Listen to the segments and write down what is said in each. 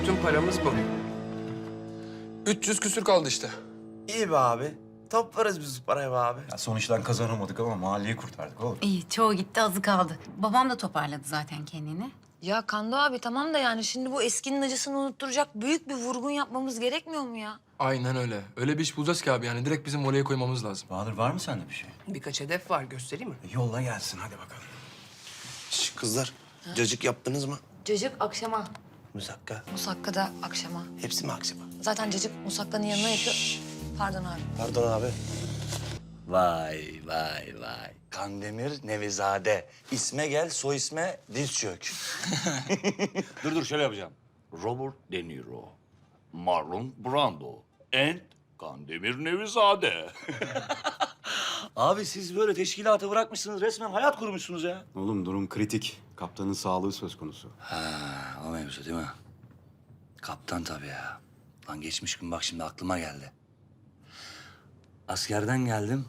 Bütün paramız bu. 300 küsür kaldı işte. İyi be abi. Toplarız biz bu parayı be abi. Ya sonuçtan kazanamadık ama mahalleyi kurtardık oğlum. İyi, çoğu gitti, azı kaldı. Babam da toparladı zaten kendini. Ya Kando abi tamam da yani şimdi bu eskinin acısını unutturacak büyük bir vurgun yapmamız gerekmiyor mu ya? Aynen öyle. Öyle bir iş bulacağız ki abi yani direkt bizim voleye koymamız lazım. Bahadır var mı sende bir şey? Birkaç hedef var, göstereyim mi? Yolla gelsin hadi bakalım. Şş, kızlar, cacık yaptınız mı? Cacık akşama, Musakka. musakka da akşama. Hepsi mi akşama? Zaten cacık musakkanın yanına yapıyor. Pardon abi. Pardon abi. Vay vay vay. Kandemir Nevizade. İsme gel, soy isme diz çök. dur şöyle yapacağım. Robert De Niro, Marlon Brando and Kandemir Nevizade. Abi siz böyle teşkilatı bırakmışsınız, resmen hayat kurmuşsunuz ya. Oğlum durum kritik. Kaptanın sağlığı söz konusu. Ha, o mevzu değil mi? Kaptan tabii ya. Lan geçmiş gün bak şimdi aklıma geldi. Askerden geldim.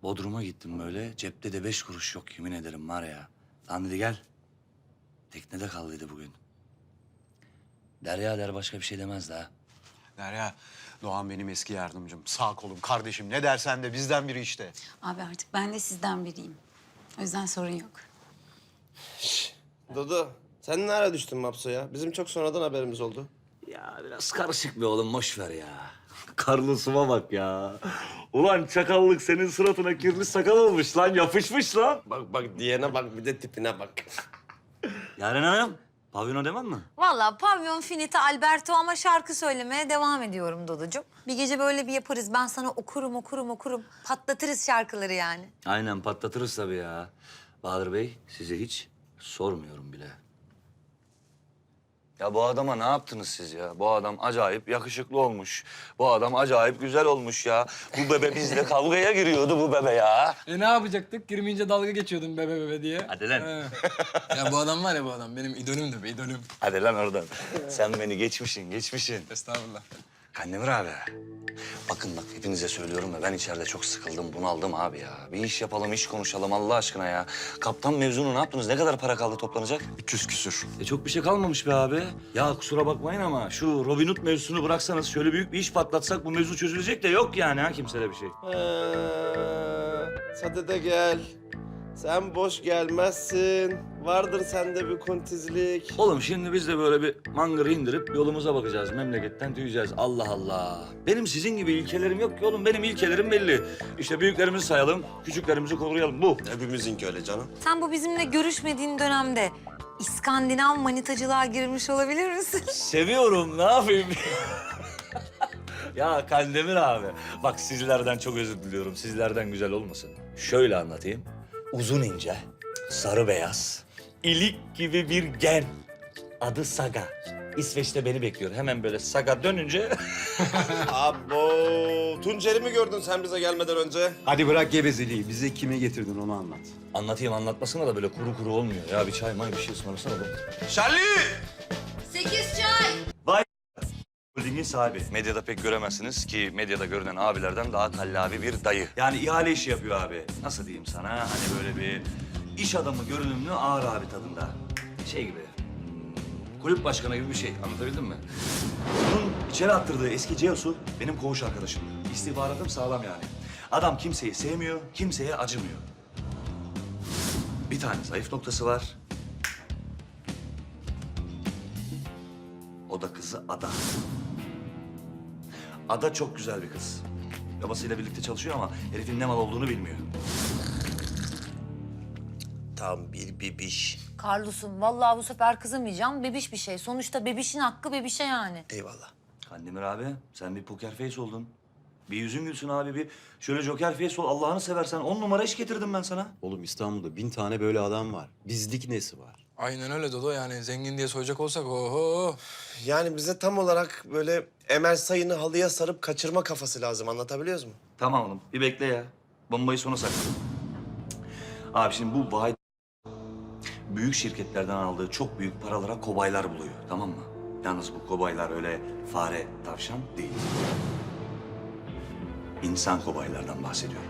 Bodrum'a gittim böyle. Cepte de 5 kuruş yok yemin ederim var ya. Lan dedi gel. Teknede kal dedi bugün. Derya der başka bir şey demez daha. Derya, Doğan benim eski yardımcım. Sağ kolum, kardeşim. Ne dersen de bizden biri işte. Abi artık ben de sizden biriyim. O yüzden sorun yok. Dodo, sen ne ara düştün Mapso'ya? Bizim çok sonradan haberimiz oldu. Ya biraz karışık bir oğlum boş ver ya. Carlos'uma bak ya. Ulan çakallık senin suratına kirli sakal olmuş lan, yapışmış lan. Bak diyene bak, bir de tipine bak. Yaren Hanım, pavyona demem mi? Vallahi pavyon finita Alberto ama şarkı söylemeye devam ediyorum Dodocuğum. Bir gece böyle bir yaparız. Ben sana okurum. Patlatırız şarkıları yani. Aynen patlatırız tabii ya. Bahadır Bey, size hiç sormuyorum bile. Ya bu adama ne yaptınız siz ya? Bu adam acayip yakışıklı olmuş. Bu adam acayip güzel olmuş ya. Bu bebe bizle kavgaya giriyordu bu bebe ya. Ne yapacaktık? Girmeyince dalga geçiyordun bebe bebe diye. Hadi lan. He. Ya bu adam var ya bu adam. Benim idolümdü be idolüm. Hadi lan oradan. Sen beni geçmişsin. Estağfurullah. Kandemir abi. Bakın bak hepinize söylüyorum da ben içeride çok sıkıldım, bunaldım abi ya. Bir iş yapalım, iş konuşalım Allah aşkına ya. Kaptan mevzunu ne yaptınız? Ne kadar para kaldı toplanacak? 300 küsür. Çok bir şey kalmamış be abi. Ya kusura bakmayın ama şu Robin Hood mevzusunu bıraksanız şöyle büyük bir iş patlatsak bu mevzu çözülecek de yok yani ha kimsede bir şey. Sadede gel. Sen boş gelmezsin. Vardır sende bir kuntizlik. Oğlum şimdi biz de böyle bir mangırı indirip yolumuza bakacağız. Memleketten tüyeceğiz. Allah Allah. Benim sizin gibi ilkelerim yok ki oğlum. Benim ilkelerim belli. İşte büyüklerimizi sayalım, küçüklerimizi koruyalım. Bu. Hepimizinki öyle canım. Sen bu bizimle görüşmediğin dönemde İskandinav manitacılığa girmiş olabilir misin? Seviyorum. Ne yapayım? Ya Kandemir abi. Bak sizlerden çok özür diliyorum. Sizlerden güzel olmasın. Şöyle anlatayım. Uzun ince, sarı beyaz, ilik gibi bir gen. Adı Saga. İsveç'te beni bekliyor. Hemen böyle Saga dönünce... Abo, Tuncer'i mi gördün sen bize gelmeden önce? Hadi bırak gevezeliği. Bize kimi getirdin onu anlat. Anlatayım anlatmasına da böyle kuru kuru olmuyor. Ya bir çay may bir şey ısmarlasana oğlum. Charlie! 8 çay. Vay holdingin sahibi. Medyada pek göremezsiniz ki medyada görünen abilerden daha kallavi bir dayı. Yani ihale işi yapıyor abi. Nasıl diyeyim sana? Hani böyle bir iş adamı görünümlü ağır abi tadında. Şey gibi. Kulüp başkanı gibi bir şey. Anlatabildim mi? Bunun içeri attırdığı eski CEO'su benim koğuş arkadaşım. İstihbaratım sağlam yani. Adam kimseyi sevmiyor, kimseye acımıyor. Bir tane zayıf noktası var. O da kızı Ada. Ada çok güzel bir kız. Babasıyla birlikte çalışıyor ama herifin ne mal olduğunu bilmiyor. Tam bir bibiş. Carlos'um vallahi bu sefer kızamayacağım. Bebiş bir şey. Sonuçta bebişin hakkı bebişe yani. Eyvallah. Kandemir abi sen bir poker face oldun. Bir yüzün gülsün abi bir şöyle joker face ol Allah'ını seversen 10 numara iş getirdim ben sana. Oğlum İstanbul'da 1000 tane böyle adam var. Bizlik nesi var? Aynen öyle Dodo yani zengin diye soyacak olsak oho. Yani bize tam olarak böyle Emel Sayın'ı halıya sarıp kaçırma kafası lazım. Anlatabiliyoruz mu? Tamam oğlum bir bekle ya. Bombayı sona sakla. Abi şimdi bu vay büyük şirketlerden aldığı çok büyük paralara kobaylar buluyor tamam mı? Yalnız bu kobaylar öyle fare, tavşan değil. İnsan kobaylardan bahsediyorum.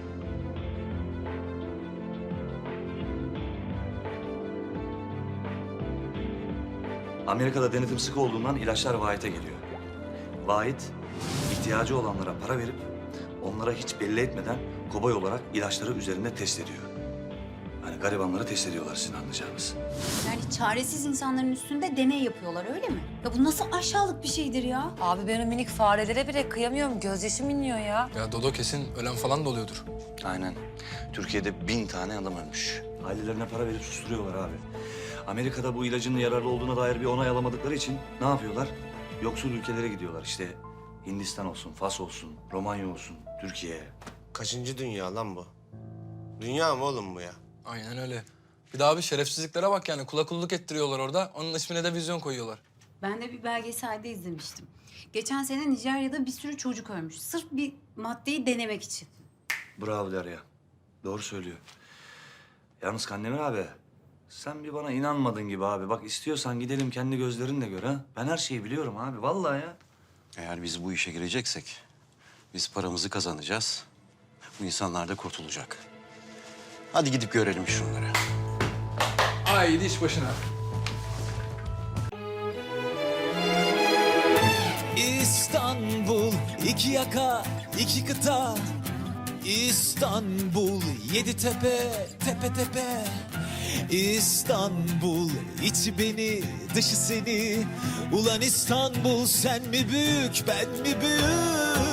Amerika'da denetim sıkı olduğundan ilaçlar Vahit'e geliyor. Vahit, ihtiyacı olanlara para verip onlara hiç belli etmeden kobay olarak ilaçları üzerinde test ediyor. Hani garibanları test ediyorlar sizin anlayacağınız. Yani çaresiz insanların üstünde deney yapıyorlar öyle mi? Ya bu nasıl aşağılık bir şeydir ya? Abi ben o minik farelere bile kıyamıyorum. Gözyaşım iniyor ya. Ya Dodo kesin ölen falan da oluyordur. Aynen. Türkiye'de 1000 tane adam ölmüş. Ailelerine para verip susturuyorlar abi. Amerika'da bu ilacın yararlı olduğuna dair bir onay alamadıkları için ne yapıyorlar? Yoksul ülkelere gidiyorlar. İşte Hindistan olsun, Fas olsun, Romanya olsun, Türkiye. Kaçıncı dünya lan bu? Dünya mı oğlum bu ya? Aynen öyle. Bir daha bir şerefsizliklere bak yani. Kula kulluk ettiriyorlar orada. Onun ismine de vizyon koyuyorlar. Ben de bir belgeselde izlemiştim. Geçen sene Nijerya'da bir sürü çocuk ölmüş. Sırf bir maddeyi denemek için. Bravo Derya. Doğru söylüyor. Yalnız Kandemir abi, sen bir bana inanmadın gibi abi. Bak istiyorsan gidelim kendi gözlerinle gör ha. Ben her şeyi biliyorum abi, vallahi ya. Eğer biz bu işe gireceksek biz paramızı kazanacağız. Bu insanlar da kurtulacak. Hadi gidip görelim şunları. Haydi iş başına. İstanbul, iki yaka, iki kıta. İstanbul, yedi tepe, tepe tepe. İstanbul, içi beni, dışı seni. Ulan İstanbul, sen mi büyük, ben mi büyük?